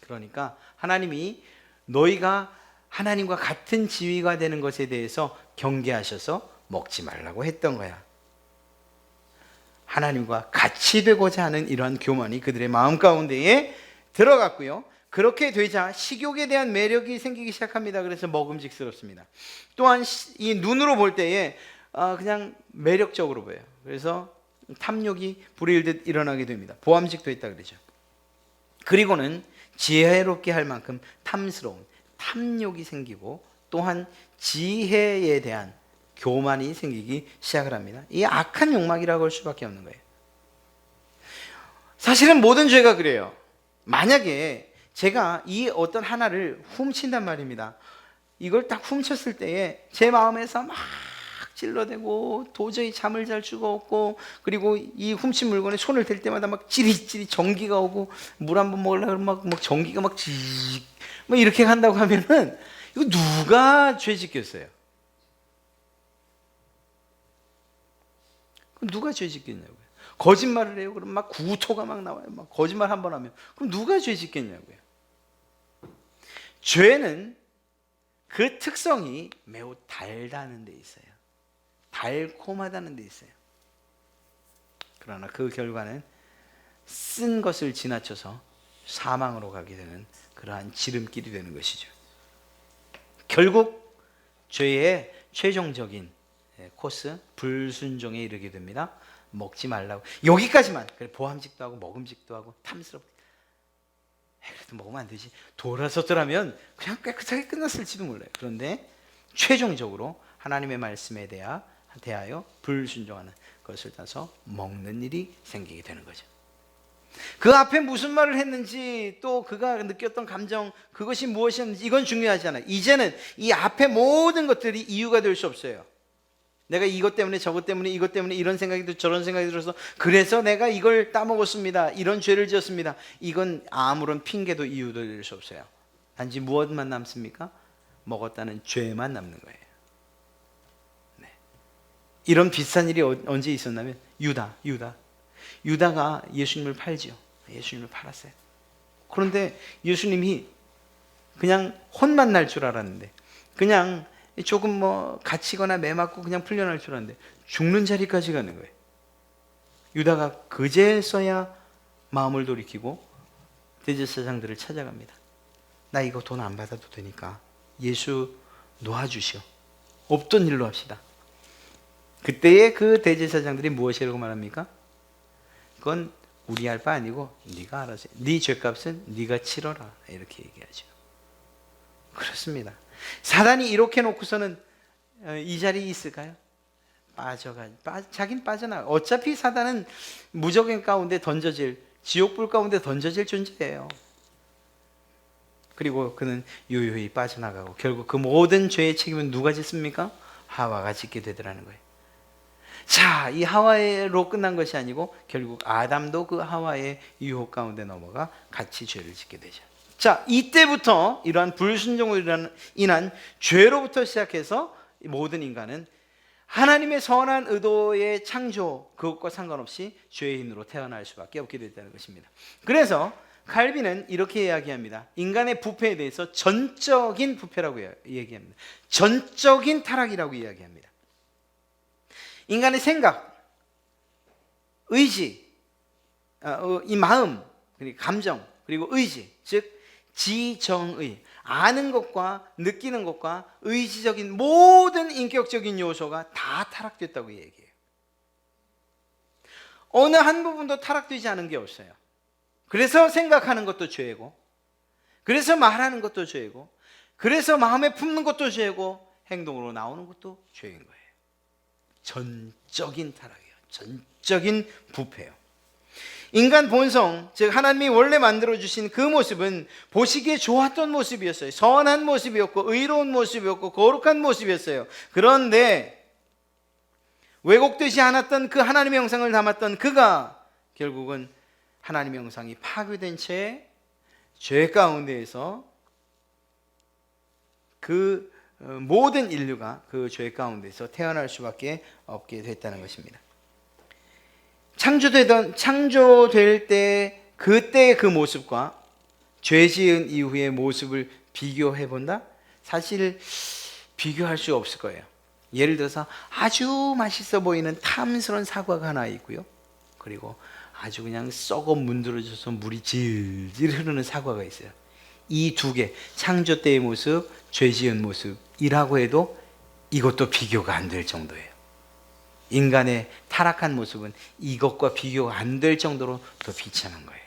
그러니까 하나님이 너희가 하나님과 같은 지위가 되는 것에 대해서 경계하셔서 먹지 말라고 했던 거야. 하나님과 같이 되고자 하는 이러한 교만이 그들의 마음 가운데에 들어갔고요. 그렇게 되자 식욕에 대한 매력이 생기기 시작합니다. 그래서 먹음직스럽습니다. 또한 이 눈으로 볼 때에 그냥 매력적으로 보여요. 그래서 탐욕이 불일듯 일어나게 됩니다. 보암직도 있다 그러죠. 그리고는 지혜롭게 할 만큼 탐스러운 탐욕이 생기고, 또한 지혜에 대한 교만이 생기기 시작을 합니다. 이 악한 욕망이라고 할 수밖에 없는 거예요. 사실은 모든 죄가 그래요. 만약에 제가 이 어떤 하나를 훔친단 말입니다. 이걸 딱 훔쳤을 때에 제 마음에서 막 찔러대고 도저히 잠을 잘 수가 없고, 그리고 이 훔친 물건에 손을 댈 때마다 막 찌릿찌릿 전기가 오고, 물 한 번 먹으려고 하면 막 전기가 막 뭐 이렇게 한다고 하면은 이거 누가 죄 짓겠어요? 누가 죄 짓겠냐고요? 거짓말을 해요. 그럼 막 구토가 막 나와요. 막 거짓말 한 번 하면 그럼 누가 죄 짓겠냐고요? 죄는 그 특성이 매우 달다는 데 있어요. 달콤하다는 데 있어요. 그러나 그 결과는 쓴 것을 지나쳐서 사망으로 가게 되는 그러한 지름길이 되는 것이죠. 결국 죄의 최종적인 코스, 불순종에 이르게 됩니다. 먹지 말라고. 여기까지만. 그래, 보암직도 하고 먹음직도 하고 탐스럽게. 그래도 먹으면 안 되지. 돌아섰더라면 그냥 깨끗하게 끝났을지도 몰라요. 그런데 최종적으로 하나님의 말씀에 대하여 불순종하는 것을 따서 먹는 일이 생기게 되는 거죠. 그 앞에 무슨 말을 했는지, 또 그가 느꼈던 감정, 그것이 무엇이었는지 이건 중요하지 않아요. 이제는 이 앞에 모든 것들이 이유가 될 수 없어요. 내가 이것 때문에 저것 때문에 이것 때문에 이런 생각이 들어 저런 생각이 들어서 그래서 내가 이걸 따먹었습니다, 이런 죄를 지었습니다. 이건 아무런 핑계도 이유도 될 수 없어요. 단지 무엇만 남습니까? 먹었다는 죄만 남는 거예요. 네. 이런 비슷한 일이 언제 있었냐면 유다가 예수님을 팔지요. 예수님을 팔았어요. 그런데 예수님이 그냥 혼만 날 줄 알았는데, 그냥 조금 뭐 갇히거나 매맞고 그냥 풀려날 줄 알았는데 죽는 자리까지 가는 거예요. 유다가 그제서야 마음을 돌이키고 대제사장들을 찾아갑니다. 나 이거 돈 안 받아도 되니까 예수 놓아주시오. 없던 일로 합시다. 그때의 그 대제사장들이 무엇이라고 말합니까? 그건 우리 할 바 아니고 네가 알아서 해. 네 죄값은 네가 치러라, 이렇게 얘기하죠. 그렇습니다. 사단이 이렇게 놓고서는 이 자리에 있을까요? 자긴 빠져나가. 어차피 사단은 무적행 가운데 던져질, 지옥불 가운데 던져질 존재예요. 그리고 그는 유유히 빠져나가고 결국 그 모든 죄의 책임은 누가 짓습니까? 하와가 짓게 되더라는 거예요. 자, 이 하와로 끝난 것이 아니고 결국 아담도 그 하와의 유혹 가운데 넘어가 같이 죄를 짓게 되죠. 자, 이때부터 이러한 불순종으로 인한 죄로부터 시작해서 모든 인간은 하나님의 선한 의도의 창조, 그것과 상관없이 죄인으로 태어날 수밖에 없게 됐다는 것입니다. 그래서 칼빈은 이렇게 이야기합니다. 인간의 부패에 대해서 전적인 부패라고 얘기합니다. 전적인 타락이라고 이야기합니다. 인간의 생각, 의지, 이 마음, 그리고 감정, 그리고 의지, 즉 지정의, 아는 것과 느끼는 것과 의지적인 모든 인격적인 요소가 다 타락됐다고 얘기해요. 어느 한 부분도 타락되지 않은 게 없어요. 그래서 생각하는 것도 죄고, 그래서 말하는 것도 죄고, 그래서 마음에 품는 것도 죄고, 행동으로 나오는 것도 죄인 거예요. 전적인 타락이에요. 전적인 부패예요. 인간 본성, 즉 하나님이 원래 만들어주신 그 모습은 보시기에 좋았던 모습이었어요. 선한 모습이었고 의로운 모습이었고 거룩한 모습이었어요. 그런데 왜곡되지 않았던 그 하나님의 형상을 담았던 그가 결국은 하나님의 형상이 파괴된 채 죄 가운데에서 그 모든 인류가 그 죄 가운데서 태어날 수밖에 없게 됐다는 것입니다. 창조될 때 그때의 그 모습과 죄 지은 이후의 모습을 비교해 본다? 사실 비교할 수 없을 거예요. 예를 들어서 아주 맛있어 보이는 탐스러운 사과가 하나 있고요, 그리고 아주 그냥 썩어 문드러져서 물이 질질 흐르는 사과가 있어요. 이 두 개, 창조 때의 모습, 죄 지은 모습이라고 해도 이것도 비교가 안 될 정도예요. 인간의 타락한 모습은 이것과 비교가 안 될 정도로 더 비참한 거예요.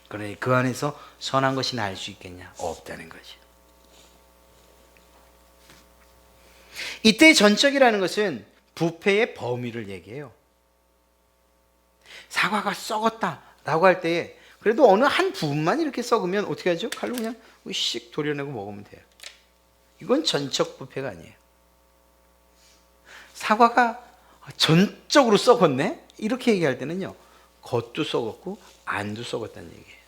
그러니 그 안에서 선한 것이 나을 수 있겠냐? 없다는 거죠. 이때 전적이라는 것은 부패의 범위를 얘기해요. 사과가 썩었다라고 할 때 그래도 어느 한 부분만 이렇게 썩으면 어떻게 하죠? 칼로 그냥 씩 도려내고 먹으면 돼요. 이건 전적 부패가 아니에요. 사과가 전적으로 썩었네? 이렇게 얘기할 때는요, 겉도 썩었고 안도 썩었다는 얘기예요.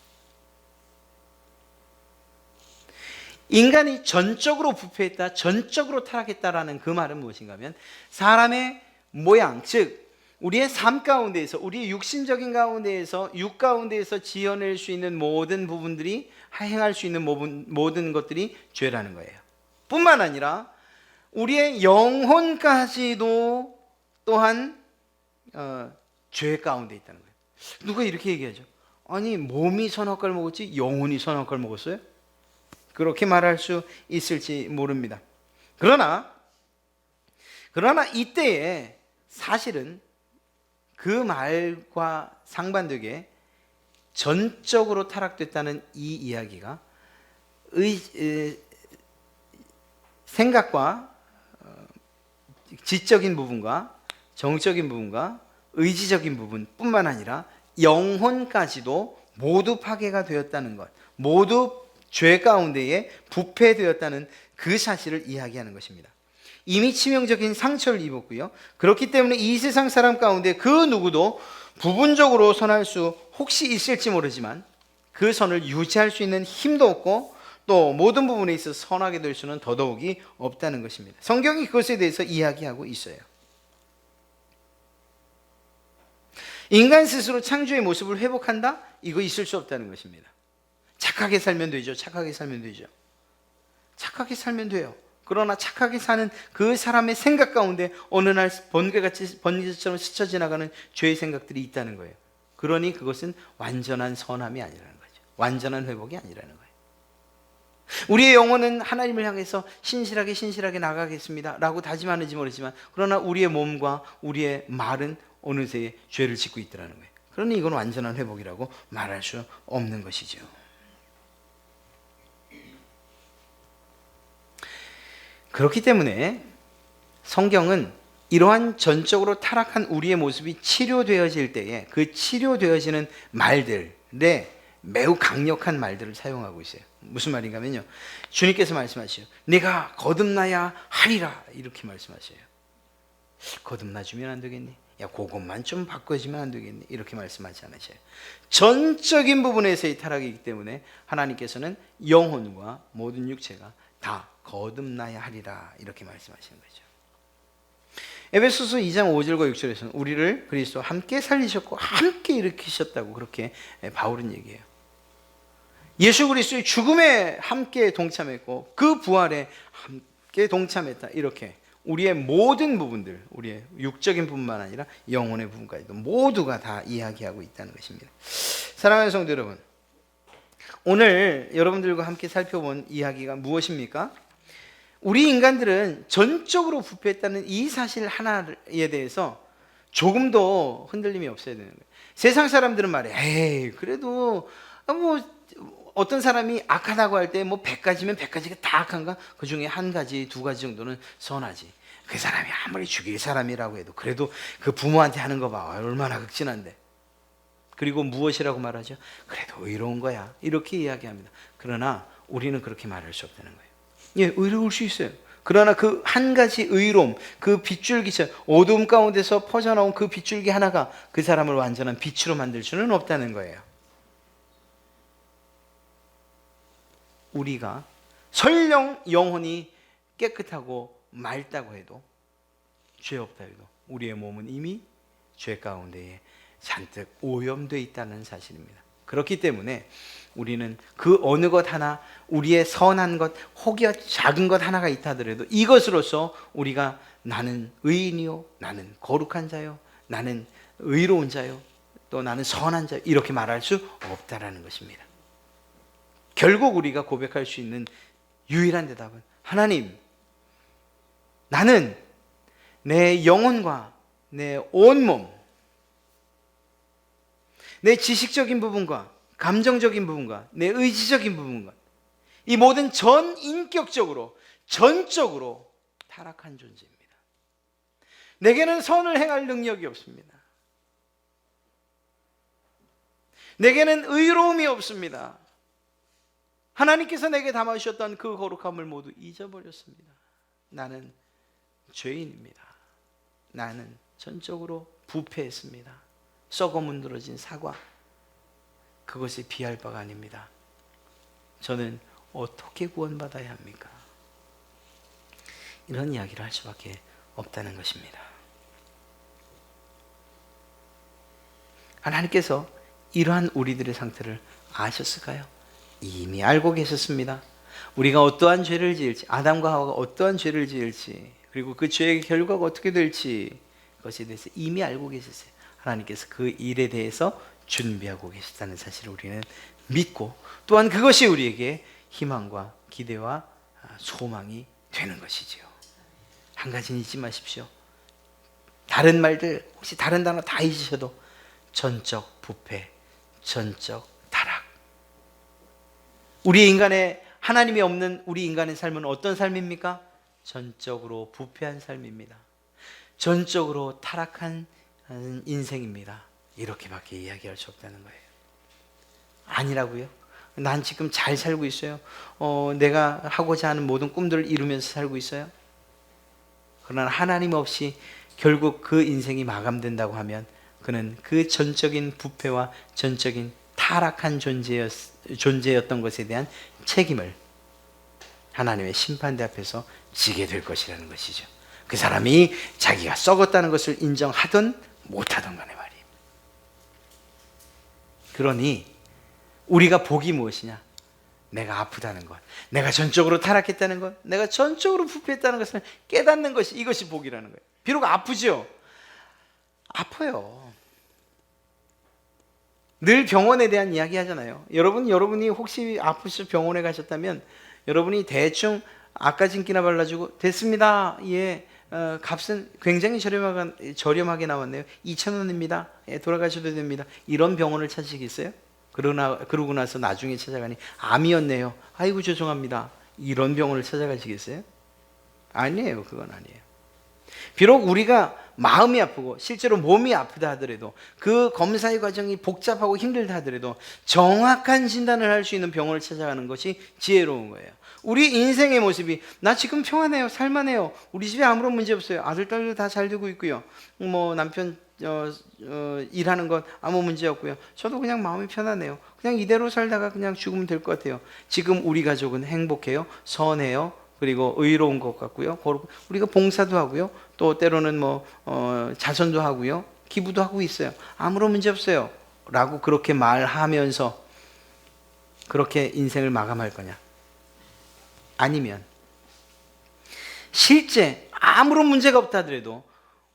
인간이 전적으로 부패했다, 전적으로 타락했다라는 그 말은 무엇인가 하면 사람의 모양, 즉 우리의 삶 가운데에서, 우리의 육신적인 가운데에서, 육 가운데에서 지어낼 수 있는 모든 부분들이, 행할 수 있는 모든 것들이 죄라는 거예요. 뿐만 아니라 우리의 영혼까지도 또한 죄 가운데 있다는 거예요. 누가 이렇게 얘기하죠. 아니, 몸이 선악과를 먹었지 영혼이 선악과를 먹었어요? 그렇게 말할 수 있을지 모릅니다. 그러나 이때에 사실은 그 말과 상반되게 전적으로 타락됐다는 이 이야기가 생각과 지적인 부분과 정적인 부분과 의지적인 부분뿐만 아니라 영혼까지도 모두 파괴가 되었다는 것, 모두 죄 가운데에 부패되었다는 그 사실을 이야기하는 것입니다. 이미 치명적인 상처를 입었고요. 그렇기 때문에 이 세상 사람 가운데 그 누구도 부분적으로 선할 수 혹시 있을지 모르지만 그 선을 유지할 수 있는 힘도 없고 또 모든 부분에 있어서 선하게 될 수는 더더욱이 없다는 것입니다. 성경이 그것에 대해서 이야기하고 있어요. 인간 스스로 창조의 모습을 회복한다? 이거 있을 수 없다는 것입니다. 착하게 살면 되죠. 착하게 살면 되죠. 착하게 살면 돼요. 그러나 착하게 사는 그 사람의 생각 가운데 어느 날 번개처럼 스쳐 지나가는 죄의 생각들이 있다는 거예요. 그러니 그것은 완전한 선함이 아니라는 거죠. 완전한 회복이 아니라는 거예요. 우리의 영혼은 하나님을 향해서 신실하게 나가겠습니다 라고 다짐하는지 모르지만, 그러나 우리의 몸과 우리의 말은 어느새 죄를 짓고 있더라는 거예요. 그러니 이건 완전한 회복이라고 말할 수 없는 것이죠. 그렇기 때문에 성경은 이러한 전적으로 타락한 우리의 모습이 치료되어질 때에 그 치료되어지는 말들에 매우 강력한 말들을 사용하고 있어요. 무슨 말인가 하면요, 주님께서 말씀하셔요. 내가 거듭나야 하리라, 이렇게 말씀하셔요. 거듭나주면 안 되겠니? 야, 그것만 좀 바꿔주면 안 되겠니? 이렇게 말씀하지 않으셔요. 전적인 부분에서의 타락이기 때문에 하나님께서는 영혼과 모든 육체가 다 거듭나야 하리라, 이렇게 말씀하시는 거죠. 에베소서 2장 5절과 6절에서는 우리를 그리스도와 함께 살리셨고 함께 일으키셨다고 그렇게 바울은 얘기해요. 예수 그리스도의 죽음에 함께 동참했고 그 부활에 함께 동참했다, 이렇게 우리의 모든 부분들, 우리의 육적인 부분만 아니라 영혼의 부분까지도 모두가 다 이야기하고 있다는 것입니다. 사랑하는 성도 여러분, 오늘 여러분들과 함께 살펴본 이야기가 무엇입니까? 우리 인간들은 전적으로 부패했다는 이 사실 하나에 대해서 조금도 흔들림이 없어야 되는 거예요. 세상 사람들은 말해, 에이, 그래도 뭐 어떤 사람이 악하다고 할 때 뭐 100가지면 100가지가 다 악한가? 그 중에 한 가지, 두 가지 정도는 선하지. 그 사람이 아무리 죽일 사람이라고 해도 그래도 그 부모한테 하는 거 봐, 얼마나 극진한데. 그리고 무엇이라고 말하죠? 그래도 의로운 거야, 이렇게 이야기합니다. 그러나 우리는 그렇게 말할 수 없다는 거예요. 예, 의로울 수 있어요. 그러나 그 한 가지 의로움, 그 빗줄기처럼 어두움 가운데서 퍼져나온 그 빗줄기 하나가 그 사람을 완전한 빛으로 만들 수는 없다는 거예요. 우리가 설령 영혼이 깨끗하고 맑다고 해도, 죄 없다 해도 우리의 몸은 이미 죄 가운데에 잔뜩 오염되어 있다는 사실입니다. 그렇기 때문에 우리는 그 어느 것 하나, 우리의 선한 것, 혹여 작은 것 하나가 있다 하더라도 이것으로서 우리가 나는 의인이요, 나는 거룩한 자요, 나는 의로운 자요, 또 나는 선한 자요, 이렇게 말할 수 없다라는 것입니다. 결국 우리가 고백할 수 있는 유일한 대답은, 하나님, 나는 내 영혼과 내 온몸, 내 지식적인 부분과 감정적인 부분과 내 의지적인 부분과 이 모든 전인격적으로, 전적으로 타락한 존재입니다. 내게는 선을 행할 능력이 없습니다. 내게는 의로움이 없습니다. 하나님께서 내게 담아주셨던 그 거룩함을 모두 잊어버렸습니다. 나는 죄인입니다. 나는 전적으로 부패했습니다. 썩어 문드러진 사과, 그것이 비할 바가 아닙니다. 저는 어떻게 구원받아야 합니까? 이런 이야기를 할 수밖에 없다는 것입니다. 하나님께서 이러한 우리들의 상태를 아셨을까요? 이미 알고 계셨습니다. 우리가 어떠한 죄를 지을지, 아담과 하와가 어떠한 죄를 지을지, 그리고 그 죄의 결과가 어떻게 될지, 그것에 대해서 이미 알고 계셨어요. 하나님께서 그 일에 대해서 준비하고 계셨다는 사실을 우리는 믿고, 또한 그것이 우리에게 희망과 기대와 소망이 되는 것이지요. 한 가지는 잊지 마십시오. 다른 말들, 혹시 다른 단어 다 잊으셔도 전적 부패, 전적 타락. 우리 인간의, 하나님이 없는 우리 인간의 삶은 어떤 삶입니까? 전적으로 부패한 삶입니다. 전적으로 타락한 인생입니다. 이렇게밖에 이야기할 수 없다는 거예요. 아니라고요? 난 지금 잘 살고 있어요. 내가 하고자 하는 모든 꿈들을 이루면서 살고 있어요. 그러나 하나님 없이 결국 그 인생이 마감된다고 하면 그는 그 전적인 부패와 전적인 타락한 존재였던 것에 대한 책임을 하나님의 심판대 앞에서 지게 될 것이라는 것이죠. 그 사람이 자기가 썩었다는 것을 인정하든 못하든 간에 말이에요. 그러니 우리가 복이 무엇이냐? 내가 아프다는 것, 내가 전적으로 타락했다는 것, 내가 전적으로 부패했다는 것을 깨닫는 것이, 이것이 복이라는 거예요. 비록 아프죠? 아파요. 늘 병원에 대한 이야기 하잖아요. 여러분이 혹시 아프셔서 병원에 가셨다면 여러분이 대충 아까진기나 발라주고 됐습니다. 예, 값은 굉장히 저렴하게 나왔네요. 2,000원입니다. 예, 돌아가셔도 됩니다. 이런 병원을 찾으시겠어요? 그러고 나서 나중에 찾아가니 암이었네요. 아이고 죄송합니다. 이런 병원을 찾아가시겠어요? 아니에요. 그건 아니에요. 비록 우리가 마음이 아프고 실제로 몸이 아프다 하더라도, 그 검사의 과정이 복잡하고 힘들다 하더라도 정확한 진단을 할 수 있는 병원을 찾아가는 것이 지혜로운 거예요. 우리 인생의 모습이, 나 지금 평안해요, 살만해요, 우리 집에 아무런 문제 없어요, 아들 딸도 다 잘 되고 있고요, 뭐 남편 일하는 건 아무 문제 없고요, 저도 그냥 마음이 편하네요, 그냥 이대로 살다가 그냥 죽으면 될 것 같아요, 지금 우리 가족은 행복해요, 선해요, 그리고 의로운 것 같고요, 우리가 봉사도 하고요, 또 때로는 자선도 하고요, 기부도 하고 있어요, 아무런 문제 없어요 라고 그렇게 말하면서 그렇게 인생을 마감할 거냐? 아니면 실제 아무런 문제가 없다 하더라도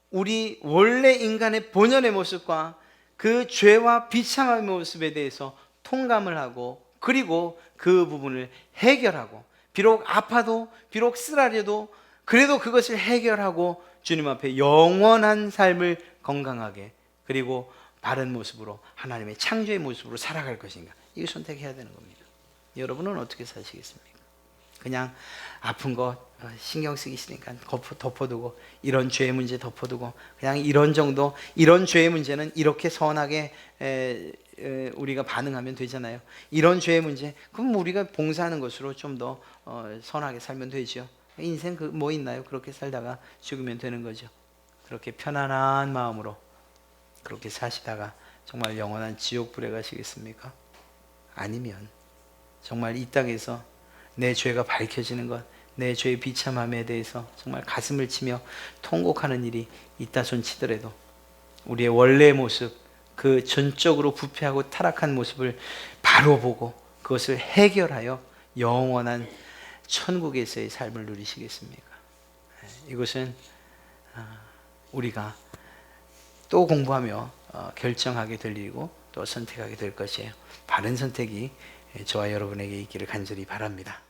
우리 원래 인간의 본연의 모습과 그 죄와 비참한 모습에 대해서 통감을 하고, 그리고 그 부분을 해결하고, 비록 아파도 비록 쓰라려도 그래도 그것을 해결하고 주님 앞에 영원한 삶을 건강하게, 그리고 바른 모습으로, 하나님의 창조의 모습으로 살아갈 것인가, 이거 선택해야 되는 겁니다. 여러분은 어떻게 사시겠습니까? 그냥 아픈 거 신경 쓰기 싫으니까 덮어두고, 이런 죄의 문제 덮어두고, 그냥 이런 정도, 이런 죄의 문제는 이렇게 선하게 우리가 반응하면 되잖아요. 이런 죄의 문제, 그럼 우리가 봉사하는 것으로 좀 더 선하게 살면 되죠. 인생 뭐 있나요? 그렇게 살다가 죽으면 되는 거죠. 그렇게 편안한 마음으로 그렇게 사시다가 정말 영원한 지옥불에 가시겠습니까? 아니면 정말 이 땅에서 내 죄가 밝혀지는 것, 내 죄의 비참함에 대해서 정말 가슴을 치며 통곡하는 일이 있다 손치더라도 우리의 원래의 모습, 그 전적으로 부패하고 타락한 모습을 바로 보고 그것을 해결하여 영원한 천국에서의 삶을 누리시겠습니까? 이것은 우리가 또 공부하며 결정하게 될 일이고 또 선택하게 될 것이에요. 바른 선택이 저와 여러분에게 있기를 간절히 바랍니다.